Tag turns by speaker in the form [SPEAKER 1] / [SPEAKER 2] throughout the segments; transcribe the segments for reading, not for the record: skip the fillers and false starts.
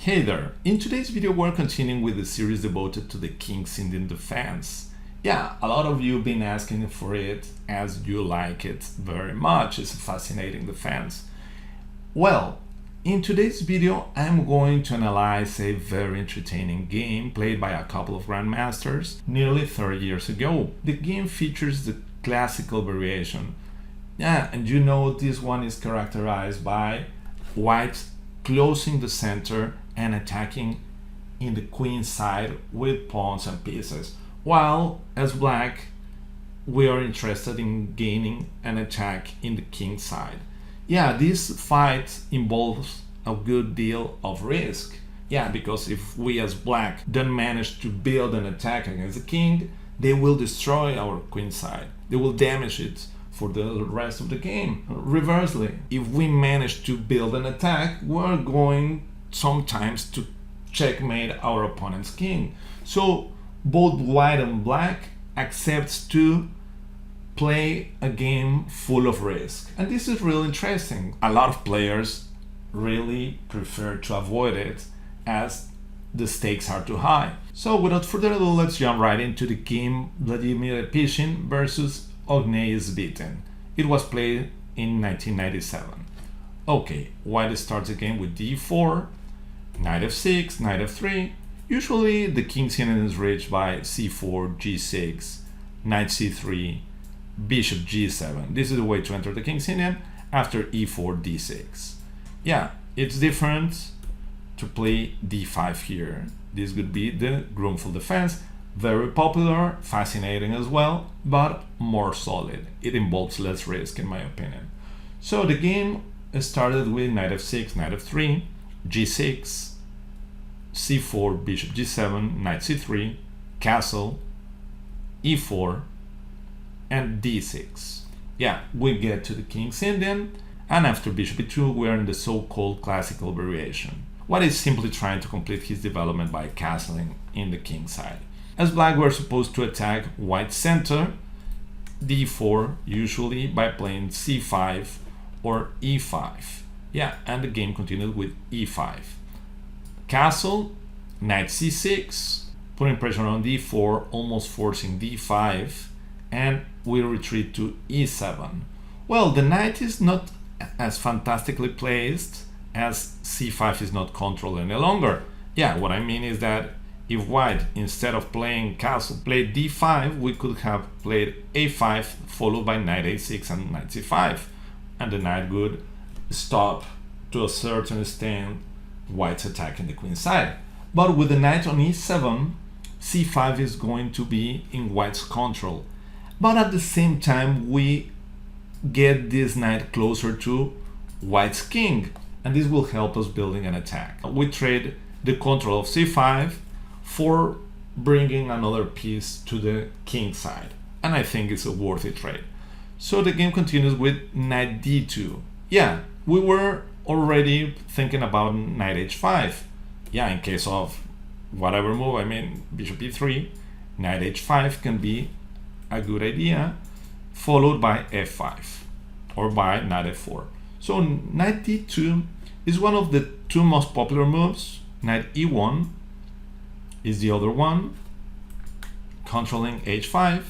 [SPEAKER 1] Hey there! In today's video we're continuing with the series devoted to the King's Indian defense. Yeah, a lot of you have been asking for it as you like it very much. It's a fascinating defense. Well, in today's video I'm going to analyze a very entertaining game played by a couple of grandmasters nearly 30 years ago. The game features the classical variation. Yeah, and you know this one is characterized by white closing the center and attacking in the queen side with pawns and pieces, while as black we are interested in gaining an attack in the king side. Yeah, this fight involves a good deal of risk. Yeah, because if we as black don't manage to build an attack against the king, they will destroy our queen side. They will damage it for the rest of the game. Reversely, if we manage to build an attack, we're going sometimes to checkmate our opponent's king. So both white and black accepts to play a game full of risk. And this is really interesting. A lot of players really prefer to avoid it as the stakes are too high. So without further ado, let's jump right into the game Vladimir Pishin versus Ognei Zbitin. It was played in 1997. Okay, white starts the game with d4, knight f6, knight f3. Usually the king's Indian is reached by c4, g6, knight c3, bishop g7. This is the way to enter the king's Indian after e4, d6. Yeah, it's different to play d5 here. This would be the groomful defense. Very popular, fascinating as well, but more solid. It involves less risk in my opinion. So the game started with knight f6, knight f3, g6, c4, bishop g7, knight c3, castle, e4, and d6. Yeah, we get to the king's Indian, and after bishop e2 we are in the so-called classical variation. White is simply trying to complete his development by castling in the king side. As black, we're supposed to attack white center, d4, usually by playing c5 or e5. Yeah, and the game continued with e5. Castle, knight c6, putting pressure on d4, almost forcing d5, and we retreat to e7. Well, the knight is not as fantastically placed as c5 is not controlled any longer. Yeah, what I mean is that if white, instead of playing castle, played d5, we could have played a5 followed by knight a6 and knight c5, and the knight would stop to a certain extent white's attack in the queen side. But with the knight on e7, c5 is going to be in white's control. But at the same time, we get this knight closer to white's king, and this will help us building an attack. We trade the control of c5 for bringing another piece to the king side, and I think it's a worthy trade. So the game continues with knight d2. Yeah, we were already thinking about knight h5. Yeah, in case of whatever move, I mean bishop e3, knight h5 can be a good idea, followed by f5 or by knight f4. So knight d2 is one of the two most popular moves. Knight e1 is the other one, controlling h5,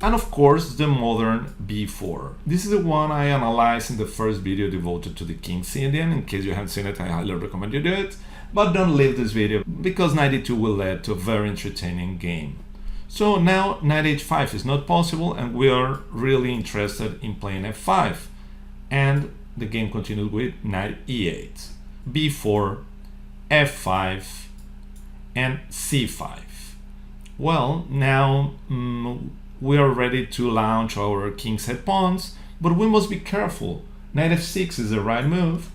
[SPEAKER 1] and of course the modern b4. This is the one I analyzed in the first video devoted to the King's Indian. In case you haven't seen it, I highly recommend you do it, but don't leave this video because knight e2 will lead to a very entertaining game. So now knight h5 is not possible, and we are really interested in playing f5, and the game continued with knight e8, b4, f5, and c5. Well, now we are ready to launch our king's head pawns, but we must be careful. Knight f6 is the right move,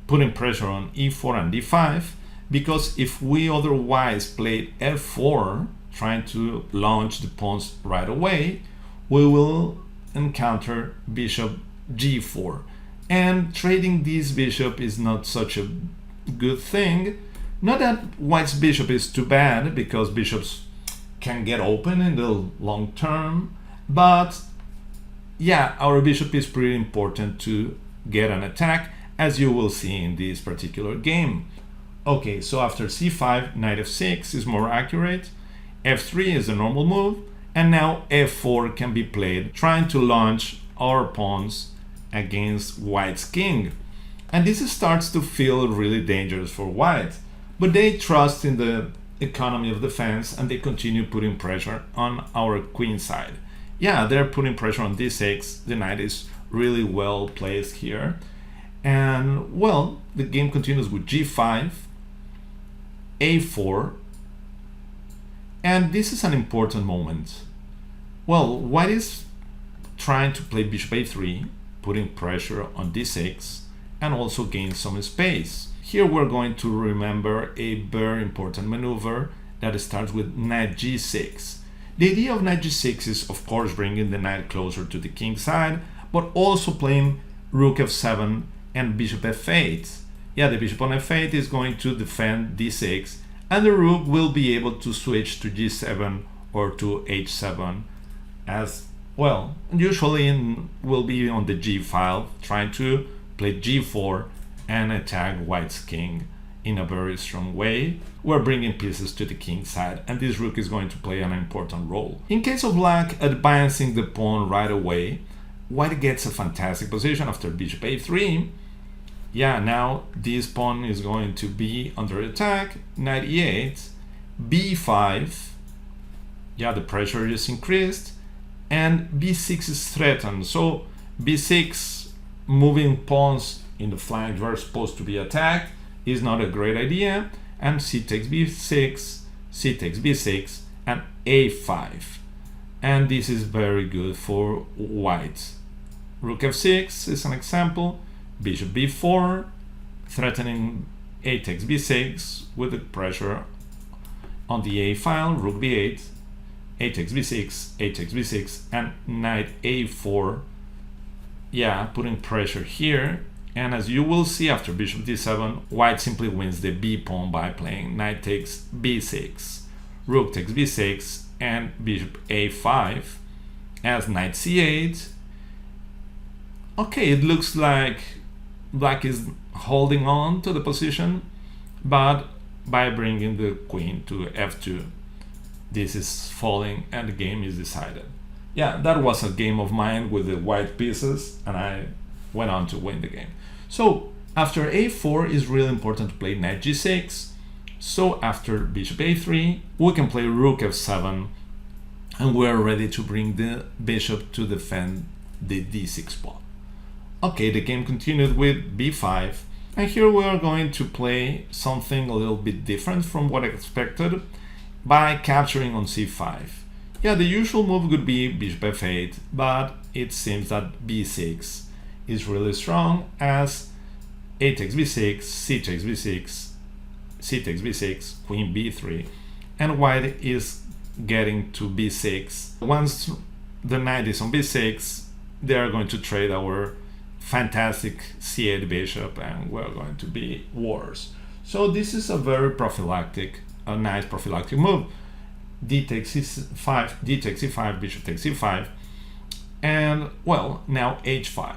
[SPEAKER 1] putting pressure on e4 and d5, because if we otherwise played f4, trying to launch the pawns right away, we will encounter bishop g4. And trading this bishop is not such a good thing. Not that white's bishop is too bad, because bishops can get open in the long term, but yeah, our bishop is pretty important to get an attack, as you will see in this particular game. Okay, so after c5, knight f6 is more accurate, f3 is a normal move, and now f4 can be played, trying to launch our pawns against white's king. And this starts to feel really dangerous for white, but they trust in the economy of defense and they continue putting pressure on our queen side. Yeah, they're putting pressure on d6, the knight is really well placed here. And well, the game continues with g5, a4, and this is an important moment. Well, white is trying to play bishop a3, putting pressure on d6, and also gain some space. Here we're going to remember a very important maneuver that starts with knight g6. The idea of knight g6 is of course bringing the knight closer to the king side, but also playing rook f7 and bishop f8. Yeah, the bishop on f8 is going to defend d6, and the rook will be able to switch to g7 or to h7 as well. Usually will be on the g file, trying to play g4 and attack white's king in a very strong way. We're bringing pieces to the king side, and this rook is going to play an important role. In case of black advancing the pawn right away, white gets a fantastic position after bishop a3. Yeah, now this pawn is going to be under attack. Knight e8, b5. Yeah, the pressure is increased, and b6 is threatened. So b6, moving pawns in the flank were supposed to be attacked, is not a great idea. And c takes b6, c takes b6, and a5. And this is very good for white. Rook f6 is an example. Bishop b4, threatening a takes b6 with the pressure on the a file. Rook b8, a takes b6, a takes b6, and knight a4. Yeah, putting pressure here. And as you will see after bishop d7, white simply wins the b pawn by playing knight takes b6, rook takes b6, and bishop a5 as knight c8. Okay, it looks like black is holding on to the position, but by bringing the queen to f2, this is falling and the game is decided. Yeah, that was a game of mine with the white pieces, and I went on to win the game. So after a4 is really important to play knight g6. So after bishop a3, we can play rook f7, and we're ready to bring the bishop to defend the d6 pawn. Okay, the game continued with b5, and here we are going to play something a little bit different from what I expected by capturing on c5. Yeah, the usual move would be bishop f8, but it seems that b6 is really strong, as a takes b6, c takes b6, c takes b6, queen b3, and white is getting to b6. Once the knight is on b6, they are going to trade our fantastic c8 bishop, and we're going to be wars. So this is a very prophylactic, a nice prophylactic move. D takes c5, d takes c5, bishop takes c5, and well, now h5.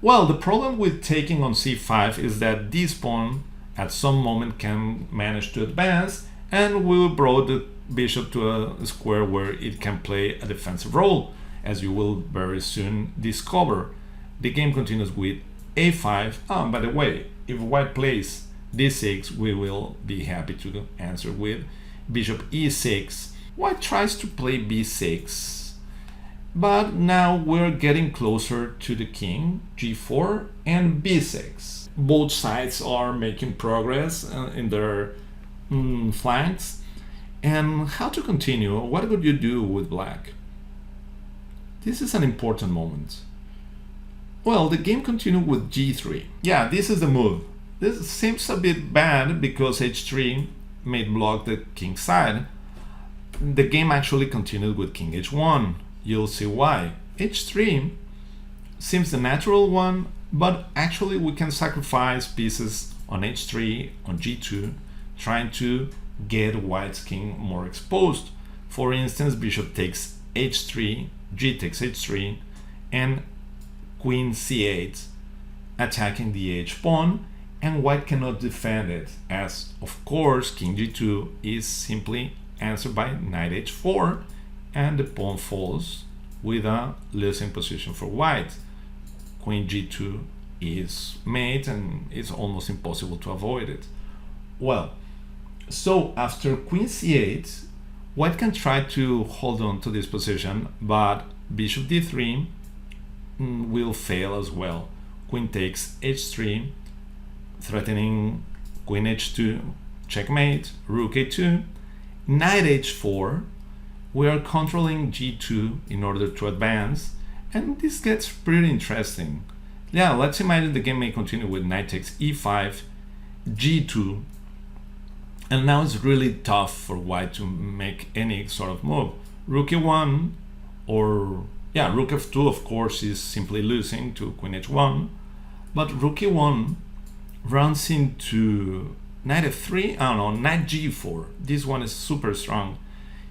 [SPEAKER 1] Well, the problem with taking on c5 is that this pawn at some moment can manage to advance, and will bring the bishop to a square where it can play a defensive role, as you will very soon discover. The game continues with a5. By the way, if white plays d6, we will be happy to answer with bishop e6. White tries to play b6, but now we're getting closer to the king, g4 and b6. Both sides are making progress in their flanks. And how to continue? What would you do with black? This is an important moment. Well, the game continued with g3. Yeah, this is the move. This seems a bit bad because h3 may block the king side. The game actually continued with king h1. You'll see why. h3 seems the natural one, but actually we can sacrifice pieces on h3, on g2, trying to get white's king more exposed. For instance, bishop takes h3, g takes h3, and queen c8, attacking the h pawn, and white cannot defend it, as of course king g2 is simply answered by knight h4, and the pawn falls with a losing position for white. Queen g2 is mate, and it's almost impossible to avoid it. Well, so after queen c8, white can try to hold on to this position, but bishop d3 will fail as well. Queen takes h3, threatening queen h2, checkmate, rook a2, knight h4. We are controlling g2 in order to advance, and this gets pretty interesting. Yeah, let's imagine the game may continue with knight takes e5, g2, and now it's really tough for white to make any sort of move. Rook e1, or yeah, rook f2 of course is simply losing to queen h1, but rook e1 runs into knight f3, I don't know, knight g4. This one is super strong.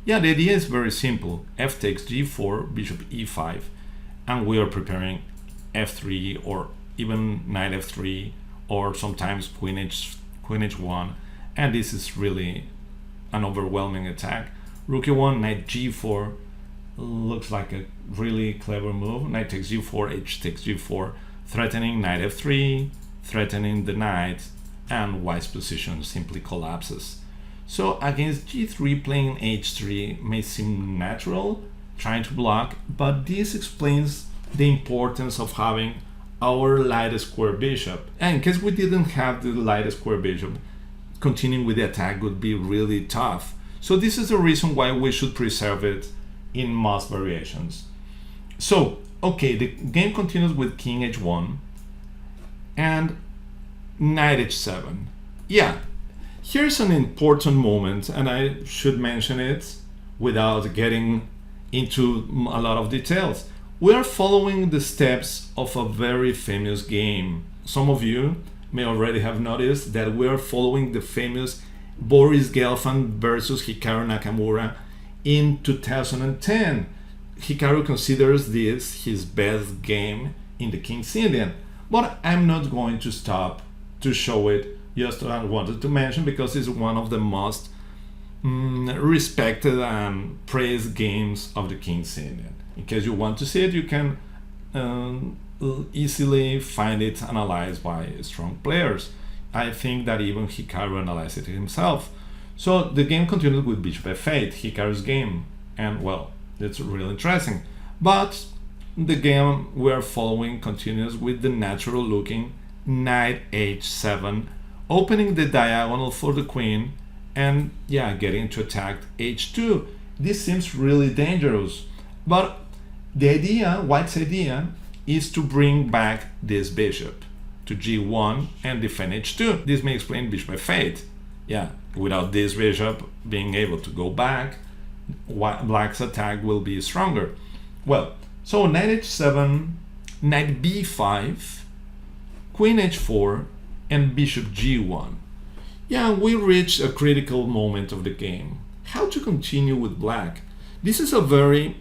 [SPEAKER 1] Yeah, the idea is very simple. F takes g4, bishop e5, and we are preparing f3 or even knight f3, or sometimes queen h1, and this is really an overwhelming attack. Rook e1, knight g4 looks like a really clever move. Knight takes g4, h takes g4, threatening knight f3, threatening the knight, and white's position simply collapses. So against g3, playing h3 may seem natural, trying to block, but this explains the importance of having our light square bishop. And in case we didn't have the light square bishop, continuing with the attack would be really tough. So this is the reason why we should preserve it in most variations. So, okay, the game continues with king h1 and knight h7. Yeah, here's an important moment, and I should mention it without getting into a lot of details. We are following the steps of a very famous game. Some of you may already have noticed that we are following the famous Boris Gelfand versus Hikaru Nakamura in 2010. Hikaru considers this his best game in the King's Indian, but I'm not going to stop to show it. Just I wanted to mention because it's one of the most respected and praised games of the King's Indian. In case you want to see it, you can easily find it analyzed by strong players. I think that even Hikaru analyzed it himself. So the game continued with bishop f8, Hikaru's game, and well, it's really interesting. But the game we're following continues with the natural looking knight h7, opening the diagonal for the queen, and yeah, getting to attack h2. This seems really dangerous, but the idea, white's idea, is to bring back this bishop to g1 and defend h2. This may explain bishop f8. Yeah, without this bishop being able to go back, black's attack will be stronger. Well, so knight h7, knight b5, queen h4, and bishop g1. Yeah, we reached a critical moment of the game. How to continue with black? This is a very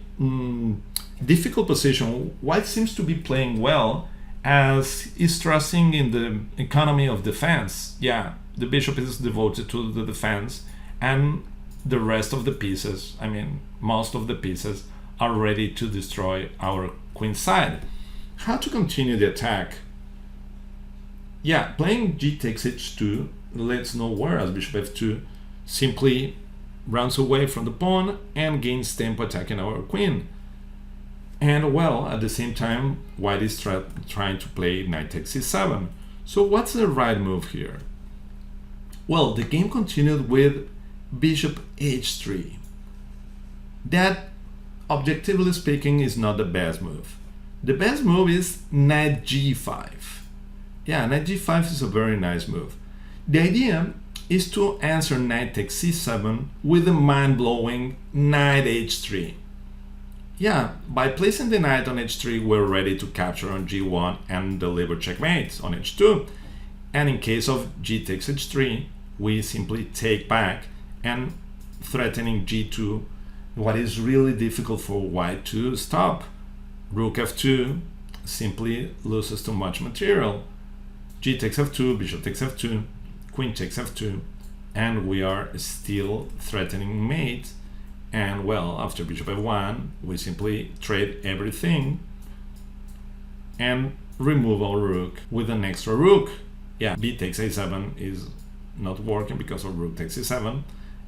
[SPEAKER 1] difficult position. White seems to be playing well, as is trusting in the economy of defense. Yeah, the bishop is devoted to the defense, and the rest of the pieces, I mean, most of the pieces, are ready to destroy our queen side. How to continue the attack? Yeah, playing g takes h2 leads nowhere, as bishop f2 simply runs away from the pawn and gains tempo attacking our queen. And well, at the same time, white is trying to play knight takes c7. So what's the right move here? Well, the game continued with bishop h3. That, objectively speaking, is not the best move. The best move is knight g5. Yeah, knight g5 is a very nice move. The idea is to answer knight takes c7 with the mind-blowing knight h3. Yeah, by placing the knight on h3, we're ready to capture on g1 and deliver checkmate on h2. And in case of g takes h3, we simply take back and threatening g2, what is really difficult for white to stop. Rook f2 simply loses too much material. G takes f2, bishop takes f2, queen takes f2, and we are still threatening mate. And well, after bishop f1, we simply trade everything and remove our rook with an extra rook. Yeah, b takes a7 is not working because of rook takes e7,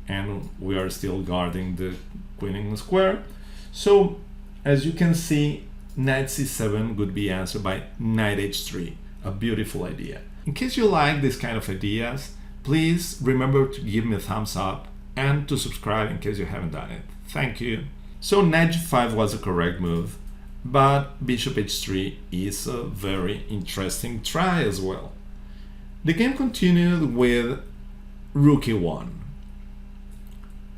[SPEAKER 1] and we are still guarding the queen in the square. So as you can see, knight c7 would be answered by knight h3, a beautiful idea. In case you like this kind of ideas, please remember to give me a thumbs up and to subscribe in case you haven't done it. Thank you. So knight g5 was a correct move, but bishop h3 is a very interesting try as well. The game continued with rook e1.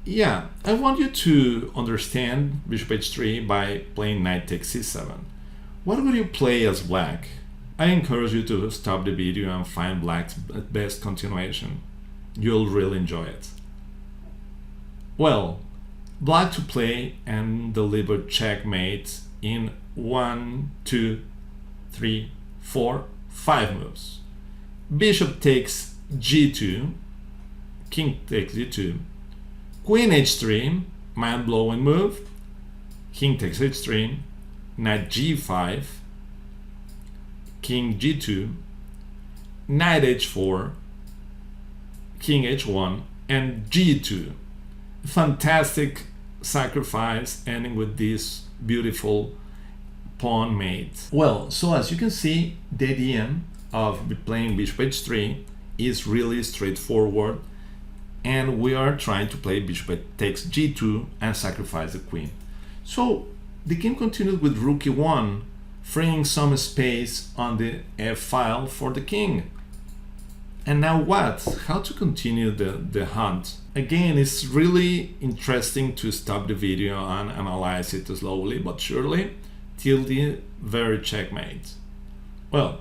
[SPEAKER 1] Yeah, I want you to understand bishop h3 by playing knight takes c7. What would you play as black? I encourage you to stop the video and find black's best continuation. You'll really enjoy it. Well, black to play and deliver checkmate in 1, 2, 3, 4, 5 moves. Bishop takes g2, king takes g2, queen h3, mind-blowing move, king takes h3, knight g5, king g2, knight h4, king h1, and g2. Fantastic sacrifice, ending with this beautiful pawn mate. Well, so as you can see, the idea of playing bishop h3 is really straightforward, and we are trying to play bishop takes g2 and sacrifice the queen. So the game continued with rook e1, freeing some space on the f file for the king. And now what? How to continue the hunt? Again, it's really interesting to stop the video and analyze it slowly but surely till the very checkmate. Well,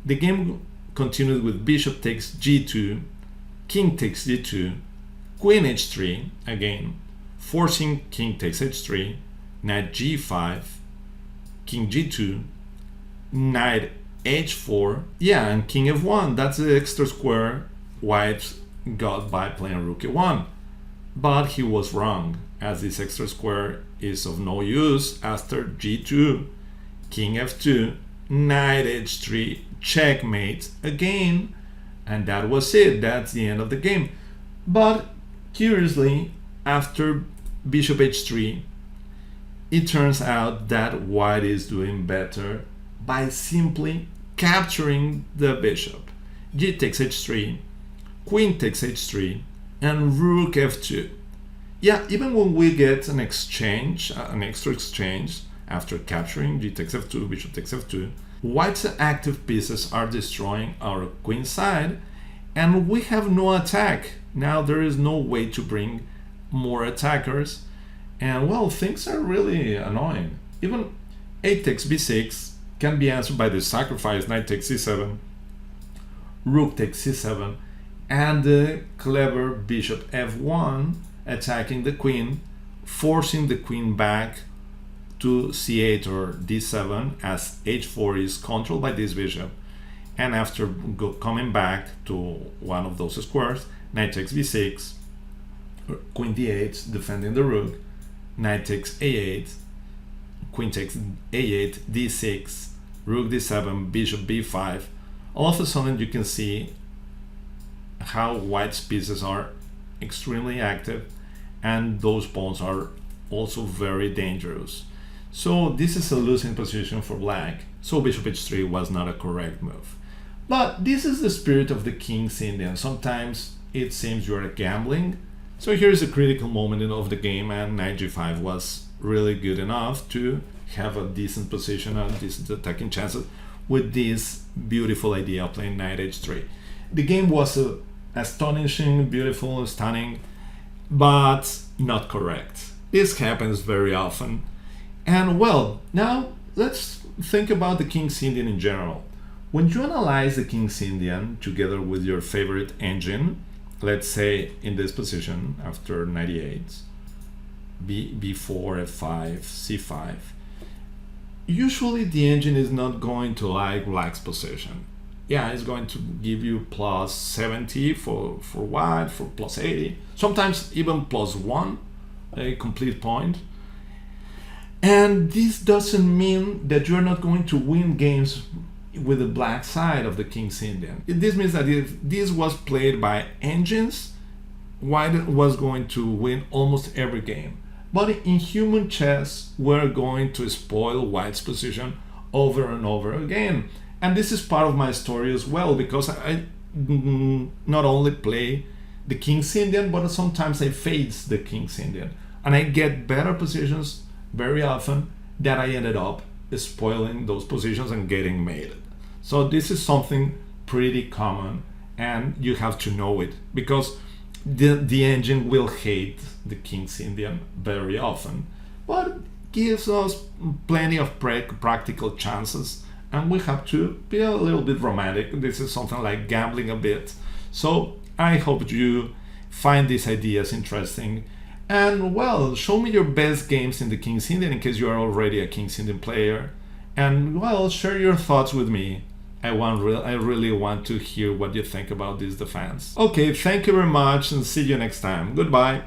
[SPEAKER 1] the game continued with bishop takes g2, king takes g2, queen h3, again, forcing king takes h3, knight g5, king g2, knight h4, yeah, and king f1. That's the extra square white got by playing rook e1. But he was wrong, as this extra square is of no use after g2, king f2, knight h3, checkmate again, and that was it. That's the end of the game. But curiously, after bishop h3, it turns out that white is doing better by simply capturing the bishop. G takes h3, queen takes h3, and rook f2. Yeah, even when we get an exchange, an extra exchange, after capturing g takes f2, bishop takes f2, white's active pieces are destroying our queen side, and we have no attack. Now there is no way to bring more attackers, and well, things are really annoying. Even a takes b6 can be answered by the sacrifice knight takes c7, rook takes c7, and the clever bishop f1 attacking the queen, forcing the queen back to c8 or d7, as h4 is controlled by this bishop. And after coming back to one of those squares, knight takes b6, queen d8, defending the rook, knight takes a8, queen takes a8, d6, rook d7, bishop b5. All of a sudden you can see how white's pieces are extremely active, and those pawns are also very dangerous. So this is a losing position for black, so bishop h3 was not a correct move. But this is the spirit of the King's Indian. Sometimes it seems you are gambling. So here's a critical moment of the game, and knight g5 was really good enough to have a decent position and decent attacking chances with this beautiful idea of playing knight h3. The game was astonishing, beautiful, stunning, but not correct. This happens very often. And well, now let's think about the King's Indian in general. When you analyze the King's Indian together with your favorite engine, let's say in this position after 98, b4, f5, c5, usually the engine is not going to like black's position. yeah, it's going to give you plus 70 for white, for plus 80, sometimes even plus 1, a complete point. And this doesn't mean that you're not going to win games with the black side of the King's Indian. This means that if this was played by engines, white was going to win almost every game. But in human chess, we're going to spoil white's position over and over again. And this is part of my story as well, because I not only play the King's Indian, but sometimes I face the King's Indian. And I get better positions very often that I ended up spoiling those positions and getting mated. So this is something pretty common, and you have to know it, because the engine will hate the King's Indian very often, but gives us plenty of practical chances, and we have to be a little bit romantic. This is something like gambling a bit. So I hope you find these ideas interesting. And well, show me your best games in the King's Indian in case you are already a King's Indian player. And well, share your thoughts with me. I really want to hear what you think about this defense. Okay, thank you very much and see you next time. Goodbye.